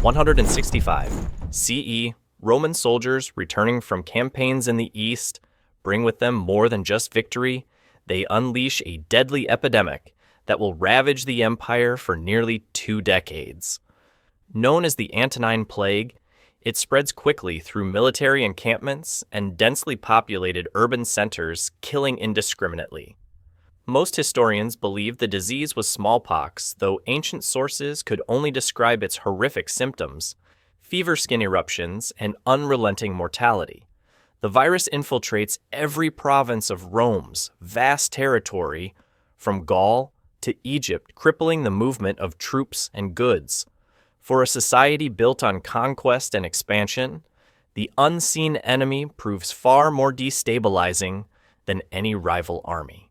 165 CE, Roman soldiers returning from campaigns in the East bring with them more than just victory. They unleash a deadly epidemic that will ravage the empire for nearly 2 decades. Known as the Antonine Plague, it spreads quickly through military encampments and densely populated urban centers, killing indiscriminately. Most historians believe the disease was smallpox, though ancient sources could only describe its horrific symptoms: fever skin eruptions and unrelenting mortality. The virus infiltrates every province of Rome's vast territory, from Gaul to Egypt, crippling the movement of troops and goods. For a society built on conquest and expansion, the unseen enemy proves far more destabilizing than any rival army.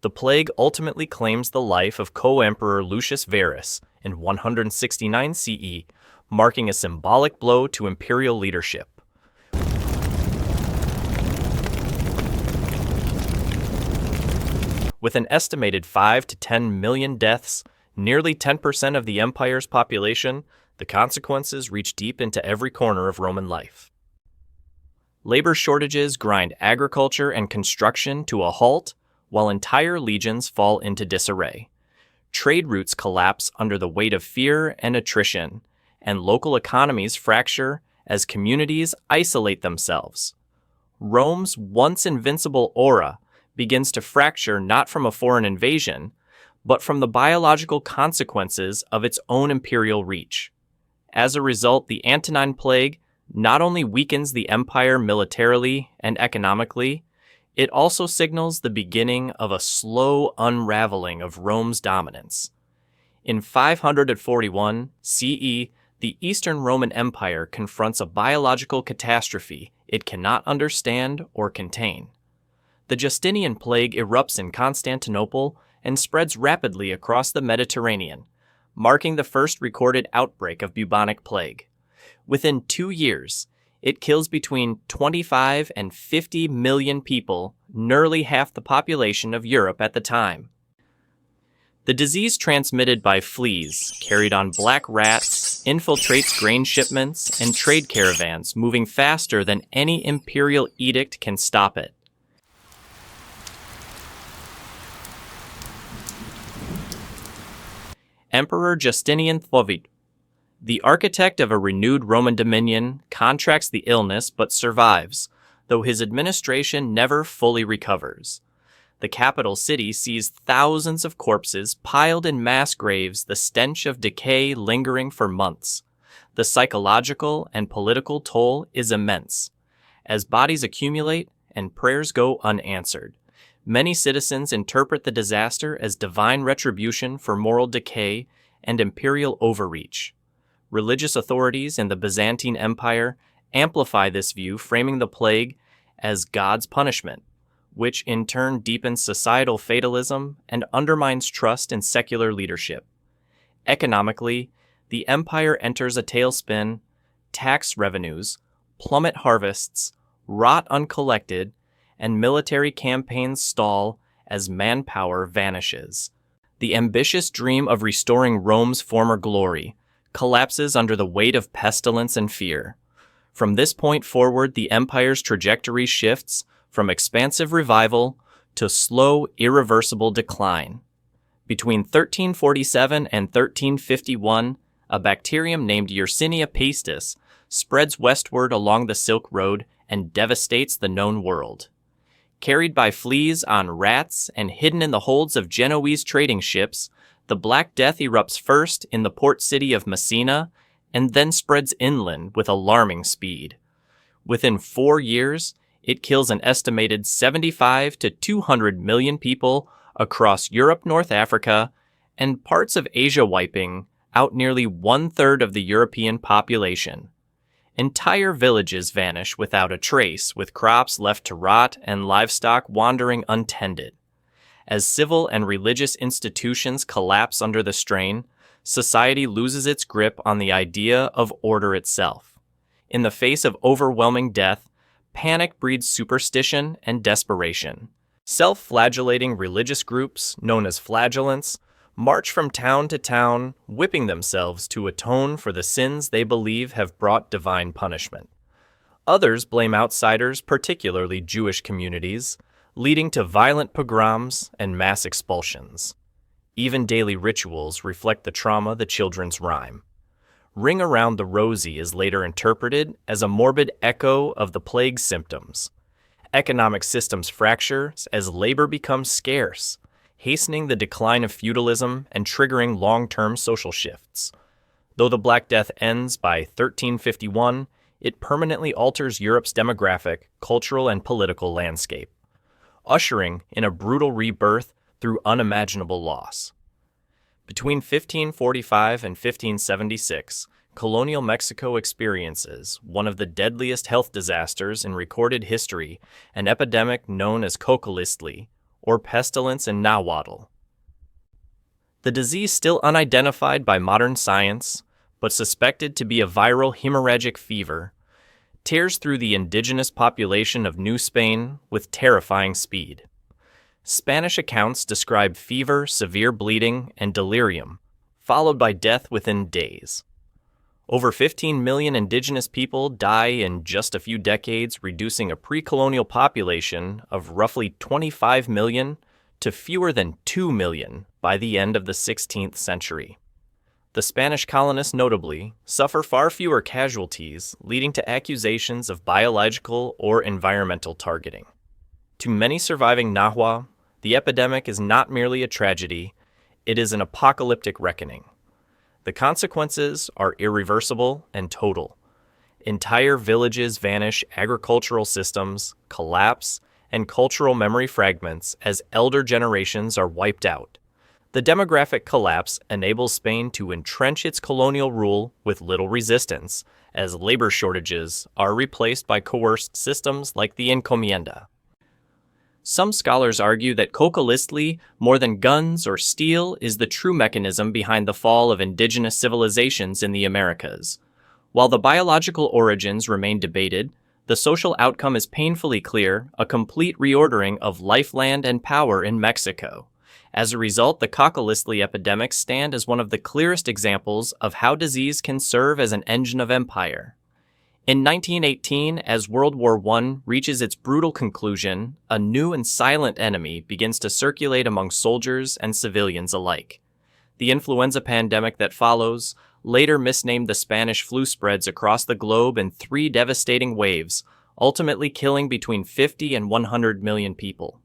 The plague ultimately claims the life of co-emperor Lucius Verus in 169 CE, marking a symbolic blow to imperial leadership. With an estimated 5 to 10 million deaths, nearly 10% of the empire's population, the consequences reach deep into every corner of Roman life. Labor shortages grind agriculture and construction to a halt, while entire legions fall into disarray. Trade routes collapse under the weight of fear and attrition, and local economies fracture as communities isolate themselves. Rome's once invincible aura begins to fracture not from a foreign invasion, but from the biological consequences of its own imperial reach. As a result, the Antonine Plague not only weakens the empire militarily and economically, it also signals the beginning of a slow unraveling of Rome's dominance. In 541 CE, the Eastern Roman Empire confronts a biological catastrophe it cannot understand or contain. The Justinian plague erupts in Constantinople and spreads rapidly across the Mediterranean, marking the first recorded outbreak of bubonic plague. Within 2 years, it kills between 25 and 50 million people, nearly half the population of Europe at the time. The disease, transmitted by fleas carried on black rats, infiltrates grain shipments and trade caravans, moving faster than any imperial edict can stop it. Emperor Justinian III, the architect of a renewed Roman dominion, contracts the illness but survives, though his administration never fully recovers. The capital city sees thousands of corpses piled in mass graves, the stench of decay lingering for months. The psychological and political toll is immense. As bodies accumulate and prayers go unanswered, many citizens interpret the disaster as divine retribution for moral decay and imperial overreach. Religious authorities in the Byzantine Empire amplify this view, framing the plague as God's punishment, which in turn deepens societal fatalism and undermines trust in secular leadership. Economically, the empire enters a tailspin. Tax revenues plummet, harvests rot uncollected, and military campaigns stall as manpower vanishes. The ambitious dream of restoring Rome's former glory collapses under the weight of pestilence and fear. From this point forward, the empire's trajectory shifts from expansive revival to slow, irreversible decline. Between 1347 and 1351, a bacterium named Yersinia pestis spreads westward along the Silk Road and devastates the known world. Carried by fleas on rats and hidden in the holds of Genoese trading ships, the Black Death erupts first in the port city of Messina and then spreads inland with alarming speed. Within 4 years, it kills an estimated 75 to 200 million people across Europe, North Africa, and parts of Asia, wiping out nearly 1/3 of the European population. Entire villages vanish without a trace, with crops left to rot and livestock wandering untended. As civil and religious institutions collapse under the strain, society loses its grip on the idea of order itself. In the face of overwhelming death, panic breeds superstition and desperation. Self-flagellating religious groups, known as flagellants, march from town to town, whipping themselves to atone for the sins they believe have brought divine punishment. Others blame outsiders, particularly Jewish communities, leading to violent pogroms and mass expulsions. Even daily rituals reflect the trauma the children's rhyme. Ring Around the Rosie is later interpreted as a morbid echo of the plague's symptoms. Economic systems fracture as labor becomes scarce, hastening the decline of feudalism and triggering long-term social shifts. Though the Black Death ends by 1351, it permanently alters Europe's demographic, cultural, and political landscape, ushering in a brutal rebirth through unimaginable loss. Between 1545 and 1576, colonial Mexico experiences one of the deadliest health disasters in recorded history, an epidemic known as COCOLIZTLI, or pestilence in Nahuatl. The disease still unidentified by modern science, but suspected to be a viral hemorrhagic fever, tears through the indigenous population of New Spain with terrifying speed. Spanish accounts describe fever, severe bleeding, and delirium, followed by death within days. Over 15 million indigenous people die in just a few decades, reducing a pre-colonial population of roughly 25 million to fewer than 2 million by the end of the 16th century. The Spanish colonists, notably, suffer far fewer casualties, leading to accusations of biological or environmental targeting. To many surviving Nahua, the epidemic is not merely a tragedy, it is an apocalyptic reckoning. The consequences are irreversible and total. Entire villages vanish, agricultural systems collapse, and cultural memory fragments as elder generations are wiped out. The demographic collapse enables Spain to entrench its colonial rule with little resistance, as labor shortages are replaced by coerced systems like the encomienda. Some scholars argue that COCOLIZTLI, more than guns or steel, is the true mechanism behind the fall of indigenous civilizations in the Americas. While the biological origins remain debated, the social outcome is painfully clear: a complete reordering of life, land, and power in Mexico. As a result, the COCOLIZTLI epidemics stand as one of the clearest examples of how disease can serve as an engine of empire. In 1918, as World War I reaches its brutal conclusion, a new and silent enemy begins to circulate among soldiers and civilians alike. The influenza pandemic that follows, later misnamed the Spanish flu, spreads across the globe in 3 devastating waves, ultimately killing between 50 and 100 million people.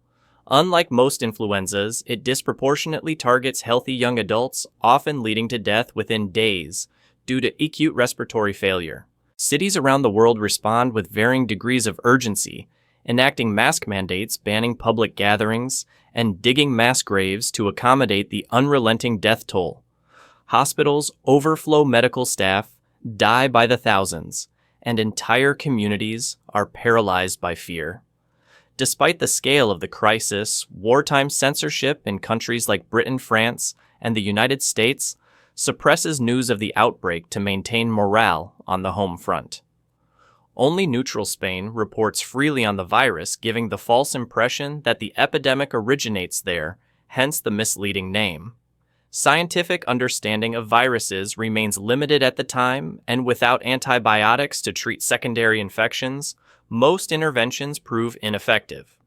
Unlike most influenzas, it disproportionately targets healthy young adults, often leading to death within days due to acute respiratory failure. Cities around the world respond with varying degrees of urgency, enacting mask mandates, banning public gatherings, and digging mass graves to accommodate the unrelenting death toll. Hospitals overflow medical staff, die by the thousands, and entire communities are paralyzed by fear. Despite the scale of the crisis, wartime censorship in countries like Britain, France, and the United States suppresses news of the outbreak to maintain morale on the home front. Only neutral Spain reports freely on the virus, giving the false impression that the epidemic originates there, hence the misleading name. Scientific understanding of viruses remains limited at the time, and without antibiotics to treat secondary infections, most interventions prove ineffective.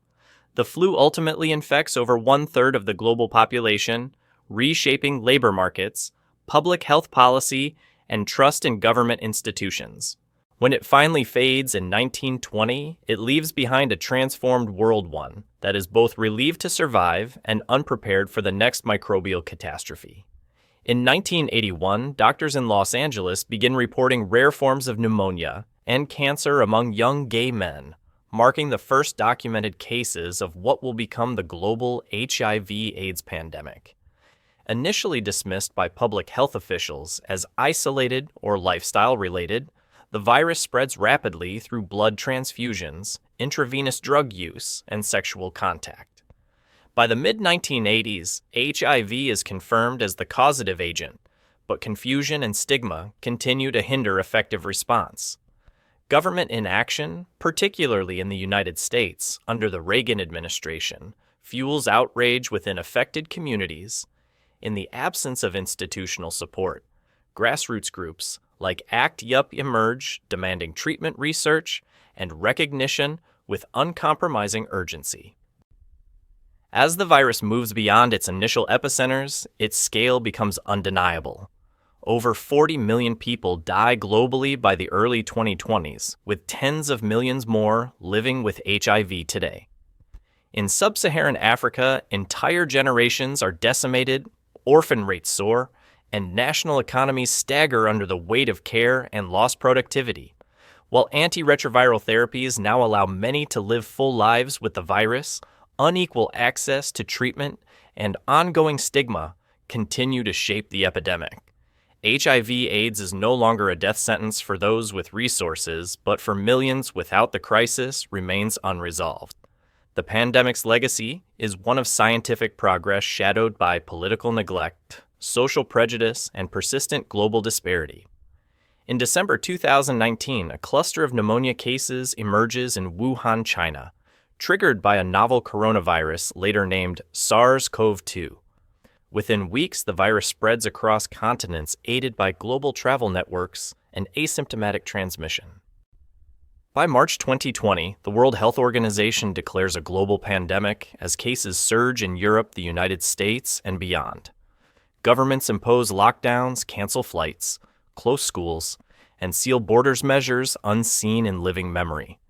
The flu ultimately infects over 1/3 of the global population, reshaping labor markets, public health policy, and trust in government institutions. When it finally fades in 1920, it leaves behind a transformed world, one that is both relieved to survive and unprepared for the next microbial catastrophe. In 1981, doctors in Los Angeles begin reporting rare forms of pneumonia and cancer among young gay men, marking the first documented cases of what will become the global HIV/AIDS pandemic. Initially dismissed by public health officials as isolated or lifestyle-related, the virus spreads rapidly through blood transfusions, intravenous drug use, and sexual contact. By the mid-1980s, HIV is confirmed as the causative agent, but confusion and stigma continue to hinder effective response. Government inaction, particularly in the United States under the Reagan administration, fuels outrage within affected communities. In the absence of institutional support, grassroots groups like ACT UP emerge, demanding treatment research and recognition with uncompromising urgency. As the virus moves beyond its initial epicenters, its scale becomes undeniable. Over 40 million people die globally by the early 2020s, with tens of millions more living with HIV today. In sub-Saharan Africa, entire generations are decimated, orphan rates soar, and national economies stagger under the weight of care and lost productivity. While antiretroviral therapies now allow many to live full lives with the virus, unequal access to treatment and ongoing stigma continue to shape the epidemic. HIV/AIDS is no longer a death sentence for those with resources, but for millions without the crisis remains unresolved. The pandemic's legacy is one of scientific progress shadowed by political neglect, social prejudice, and persistent global disparity. In December 2019, a cluster of pneumonia cases emerges in Wuhan, China, triggered by a novel coronavirus later named SARS-CoV-2. Within weeks, the virus spreads across continents aided by global travel networks and asymptomatic transmission. By March 2020, the World Health Organization declares a global pandemic as cases surge in Europe, the United States, and beyond. Governments impose lockdowns, cancel flights, close schools, and seal borders measures unseen in living memory.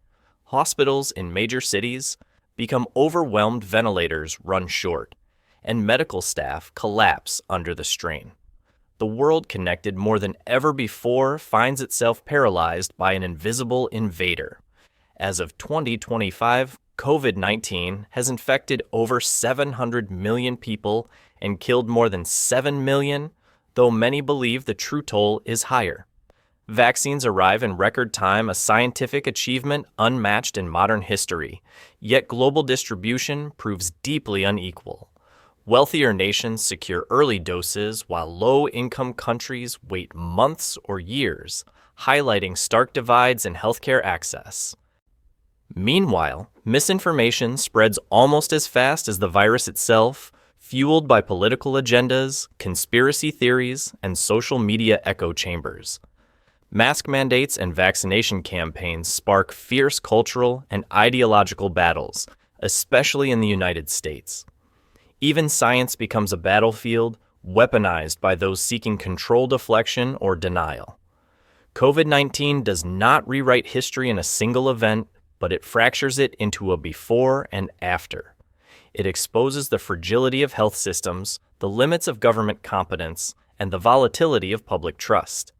Hospitals in major cities become overwhelmed, ventilators run short, and medical staff collapse under the strain. The world, connected more than ever before, finds itself paralyzed by an invisible invader. As of 2025, COVID-19 has infected over 700 million people and killed more than 7 million, though many believe the true toll is higher. Vaccines arrive in record time, a scientific achievement unmatched in modern history, yet global distribution proves deeply unequal. Wealthier nations secure early doses while low-income countries wait months or years, highlighting stark divides in healthcare access. Meanwhile, misinformation spreads almost as fast as the virus itself, fueled by political agendas, conspiracy theories, and social media echo chambers. Mask mandates and vaccination campaigns spark fierce cultural and ideological battles, especially in the United States. Even science becomes a battlefield, weaponized by those seeking control, deflection, or denial. COVID-19 does not rewrite history in a single event, but it fractures it into a before and after. It exposes the fragility of health systems, the limits of government competence, and the volatility of public trust.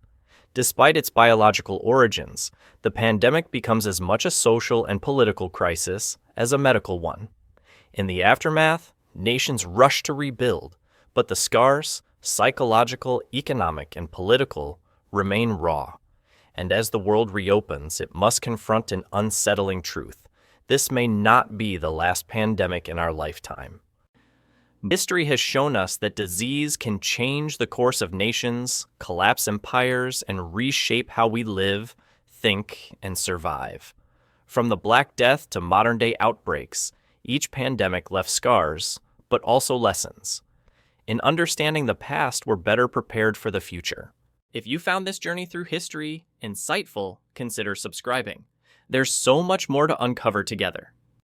Despite its biological origins, the pandemic becomes as much a social and political crisis as a medical one. In the aftermath, nations rush to rebuild, but the scars, psychological, economic, and political, remain raw. And as the world reopens, it must confront an unsettling truth. This may not be the last pandemic in our lifetime. History has shown us that disease can change the course of nations, collapse empires, and reshape how we live, think, and survive. From the Black Death to modern-day outbreaks, each pandemic left scars, but also lessons. In understanding the past, we're better prepared for the future. If you found this journey through history insightful, consider subscribing. There's so much more to uncover together.